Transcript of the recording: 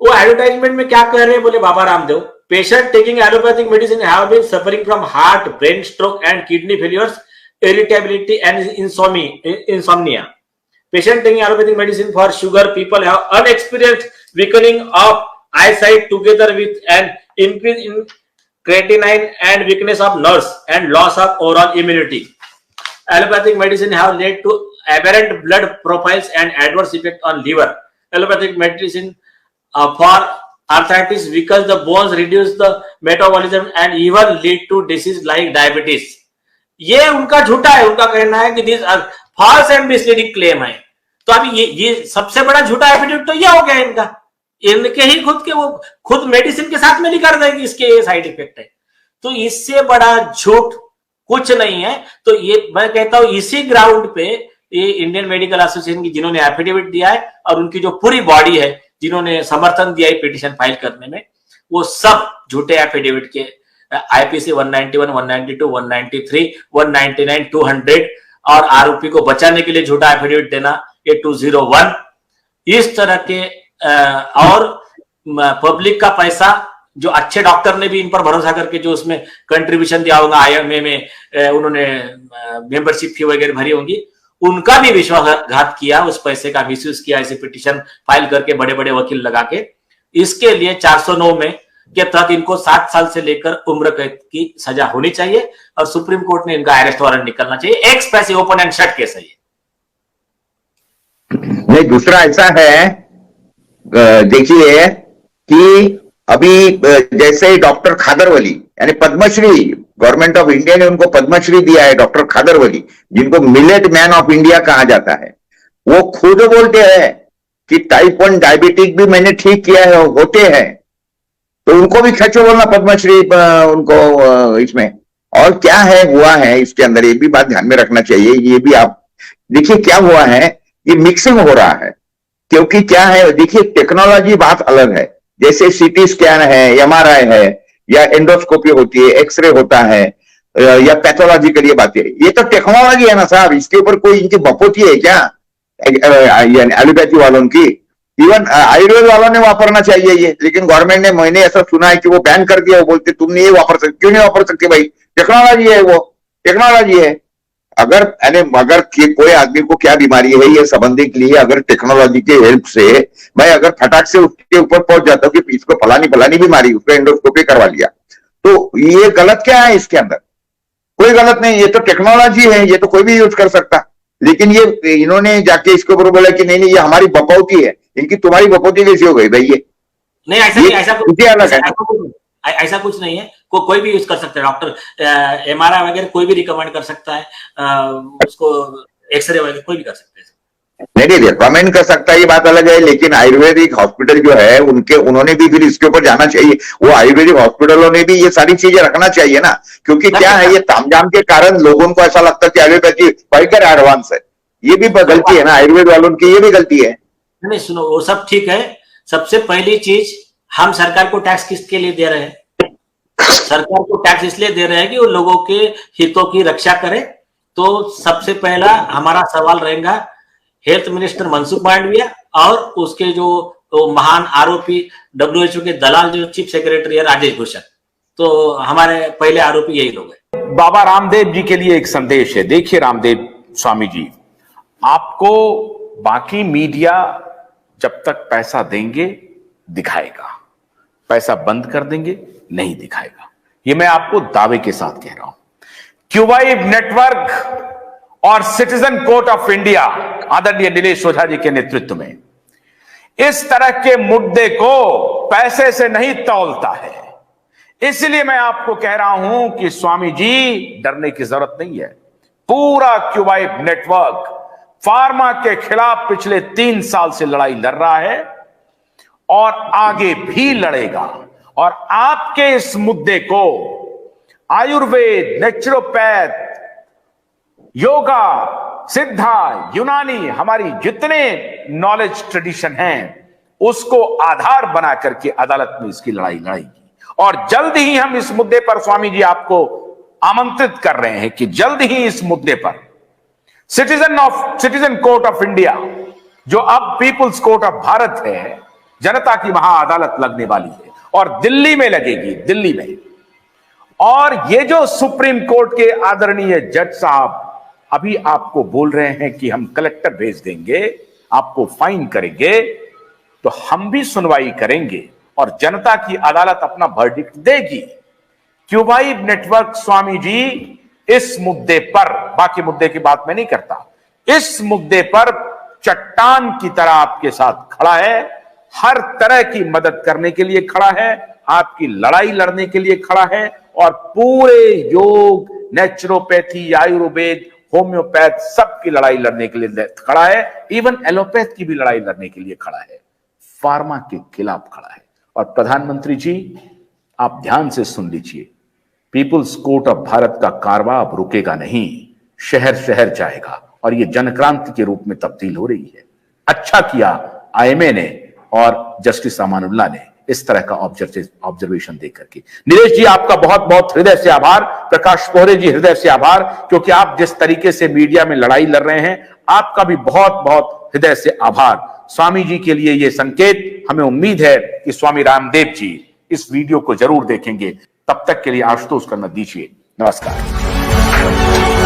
वो एडवर्टाइजमेंट में क्या कह रहे हैं बोले Baba Ramdev, patient taking allopathic medicine have been suffering from heart, brain stroke and kidney failures, irritability and insomnia. Patient taking allopathic medicine for sugar people have unexperienced weakening of eyesight together with an increase in creatinine and weakness of nerves and loss of overall immunity. Allopathic medicine have led to aberrant blood profiles and adverse effect on liver. Allopathic medicine for arthritis weakens the bones, reduce the metabolism and even lead to disease like diabetes. ये उनका झूठा है, उनका कहना है कि this false and misleading claim है। तो अभी ये सबसे बड़ा झूठा एफिडेविट तो ये हो गया इनका, इनके ही खुद के, वो खुद मेडिसिन के साथ में लिखा रहे कि इसके ये साइड इफेक्ट है। तो इससे बड़ा झूठ कुछ नहीं है। तो ये मैं कहता हूं इसी ग्राउंड पे ये इंडियन मेडिकल एसोसिएशन की जिन्होंने एफिडेविट दिया है और उनकी जो पूरी बॉडी है जिन्होंने समर्थन दिया है पिटीशन फाइल करने में, वो सब झूठे एफिडेविट के आईपीसी 191, 192, 193, 199, 200 और आरोपी को बचाने के लिए झूठा एफिडेविट देना ये 201, इस तरह के और पब्लिक का पैसा जो अच्छे डॉक्टर ने भी इन पर भरोसा करके जो उसमें कंट्रीब्यूशन दिया होगा, आईएमए में उन्होंने मेंबरशिप फी वगैरह भरी होंगी, उनका भी विश्वासघात किया, उस पैसे का मिसयूज किया ऐसे पिटीशन फाइल करके बड़े बड़े वकील लगा के। इसके लिए 409 में के तहत इनको 7 साल से लेकर उम्र कैद की सजा होनी चाहिए और सुप्रीम कोर्ट ने इनका अरेस्ट वारंट निकलना चाहिए। एक पैसे ओपन एंड शट केस है ये। नहीं, दूसरा ऐसा है, देखिए कि अभी जैसे डॉक्टर खादरवली यानी पद्मश्री, गवर्नमेंट ऑफ इंडिया ने उनको पद्मश्री दिया है, डॉक्टर खादरवली जिनको मिलेट मैन ऑफ इंडिया कहा जाता है, वो खुद बोलते हैं कि टाइप 1 डायबिटिक भी मैंने ठीक किया है, होते हैं, तो उनको भी खर्चो बोलना पद्मश्री उनको इसमें। और क्या है हुआ है इसके अंदर, ये भी बात ध्यान में रखना चाहिए। ये भी आप देखिए क्या हुआ है, ये मिक्सिंग हो रहा है। क्योंकि क्या है, देखिए टेक्नोलॉजी बात अलग है, जैसे सीटी स्कैन है, एमआरआई है, या एंडोस्कोपी होती है, एक्सरे होता है, या पैथोलॉजिकल ये बातें, ये तो टेक्नोलॉजी है ना साहब, इसके ऊपर कोई इनकी बपोती है क्या एलोपैथी वालों की? इवन आयुर्वेद वालों ने वापरना चाहिए ये, लेकिन गवर्नमेंट ने, मैंने ऐसा सुना है कि वो बैन कर दिया। वो बोलते तुम नहीं वापर सकते, क्यों नहीं वापर सकते भाई, टेक्नोलॉजी है, वो टेक्नोलॉजी है। अगर कोई आदमी को क्या बीमारी है ये समझने के लिए अगर टेक्नोलॉजी के हेल्प से मैं अगर फटाक से उसके ऊपर पहुंच जाता हूँ कि इसको फलानी बीमारी, उसको एंडोस्कोपी करवा लिया, तो ये गलत क्या है इसके अंदर? कोई गलत नहीं, ये तो टेक्नोलॉजी है, ये तो कोई भी यूज कर सकता। लेकिन ये इन्होंने जाके इसके ऊपर बोला कि नहीं ये हमारी बपौती है, इनकी तुम्हारी बपौती कैसी हो गई भाई? ये नहीं, ऐसा कुछ नहीं है, कोई भी यूज कर सकता है। डॉक्टर एमआरआई वगैरह कोई भी रिकमेंड कर सकता है, उसको एक्सरे वगैरह कोई भी कर सकता है। नहीं रिकमेंड कर सकता है, ये बात अलग है, लेकिन आयुर्वेदिक हॉस्पिटल जो है उन्होंने भी फिर इसके ऊपर जाना चाहिए। वो आयुर्वेदिक हॉस्पिटलों ने भी ये सारी चीजें रखना चाहिए ना, क्योंकि क्या है, ये तामझाम के कारण लोगों को ऐसा लगता है कि एलोपैथी भयंकर एडवांस है। ये भी गलती है ना आयुर्वेद वालों की, ये भी गलती है। नहीं सुनो, वो सब ठीक है। सबसे पहली चीज, हम सरकार को टैक्स किसके लिए दे रहे हैं? सरकार को टैक्स इसलिए दे रहे हैं कि वो लोगों के हितों की रक्षा करे। तो सबसे पहला हमारा सवाल रहेगा हेल्थ मिनिस्टर मनसुख मांडविया और उसके जो महान आरोपी WHO के दलाल जो चीफ सेक्रेटरी है राजेश भूषण। तो हमारे पहले आरोपी यही लोग हैं। बाबा रामदेव जी के लिए एक संदेश है। देखिए रामदेव स्वामी जी, आपको बाकी मीडिया जब तक पैसा देंगे दिखाएगा, पैसा बंद कर देंगे नहीं दिखाएगा। ये मैं आपको दावे के साथ कह रहा हूं। क्यूबाइब नेटवर्क और सिटीजन कोर्ट ऑफ इंडिया आदरणीय नीलेश ओझा जी के नेतृत्व में इस तरह के मुद्दे को पैसे से नहीं तौलता है। इसलिए मैं आपको कह रहा हूं कि स्वामी जी डरने की जरूरत नहीं है। पूरा क्यूबाइब नेटवर्क फार्मा के खिलाफ पिछले 3 साल से लड़ाई लड़ रहा है और आगे भी लड़ेगा। और आपके इस मुद्दे को आयुर्वेद, नेचुरोपैथ, योगा, सिद्धा, यूनानी, हमारी जितने नॉलेज ट्रेडिशन हैं उसको आधार बना करके अदालत में इसकी लड़ाई लड़ेगी। और जल्द ही हम इस मुद्दे पर स्वामी जी आपको आमंत्रित कर रहे हैं कि जल्द ही इस मुद्दे पर सिटीजन कोर्ट ऑफ इंडिया, जो अब पीपुल्स कोर्ट ऑफ भारत है, जनता की महाअदालत लगने वाली है और दिल्ली में लगेगी, दिल्ली में। और ये जो सुप्रीम कोर्ट के आदरणीय जज साहब अभी आपको बोल रहे हैं कि हम कलेक्टर भेज देंगे, आपको फाइन करेंगे, तो हम भी सुनवाई करेंगे और जनता की अदालत अपना वर्डिक्ट देगी। क्यों भाई नेटवर्क स्वामी जी इस मुद्दे पर, बाकी मुद्दे की बात मैं नहीं करता, इस मुद्दे पर चट्टान की तरह आपके साथ खड़ा है, हर तरह की मदद करने के लिए खड़ा है, आपकी लड़ाई लड़ने के लिए खड़ा है और पूरे योग, नेचुरोपैथी, आयुर्वेद, होम्योपैथ सबकी लड़ाई लड़ने के लिए खड़ा है, इवन एलोपैथ की भी लड़ाई लड़ने के लिए खड़ा है, फार्मा के खिलाफ खड़ा है। और प्रधानमंत्री जी आप ध्यान से सुन लीजिए, पीपुल्स कोर्ट ऑफ भारत का कारवां अब रुकेगा नहीं, शहर शहर जाएगा और यह जनक्रांति के रूप में तब्दील हो रही है। अच्छा किया आईएमए ने और जस्टिस अमानुल्लाह ने इस तरह का ऑब्जर्वेशन देकर के। नीलेश जी आपका बहुत बहुत हृदय से आभार, प्रकाश पोहरे जी हृदय से आभार, क्योंकि आप जिस तरीके से मीडिया में लड़ाई लड़ रहे हैं, आपका भी बहुत बहुत हृदय से आभार। स्वामी जी के लिए यह संकेत, हमें उम्मीद है कि स्वामी रामदेव जी इस वीडियो को जरूर देखेंगे। तब तक के लिए आशुतोष करना दीजिए, नमस्कार।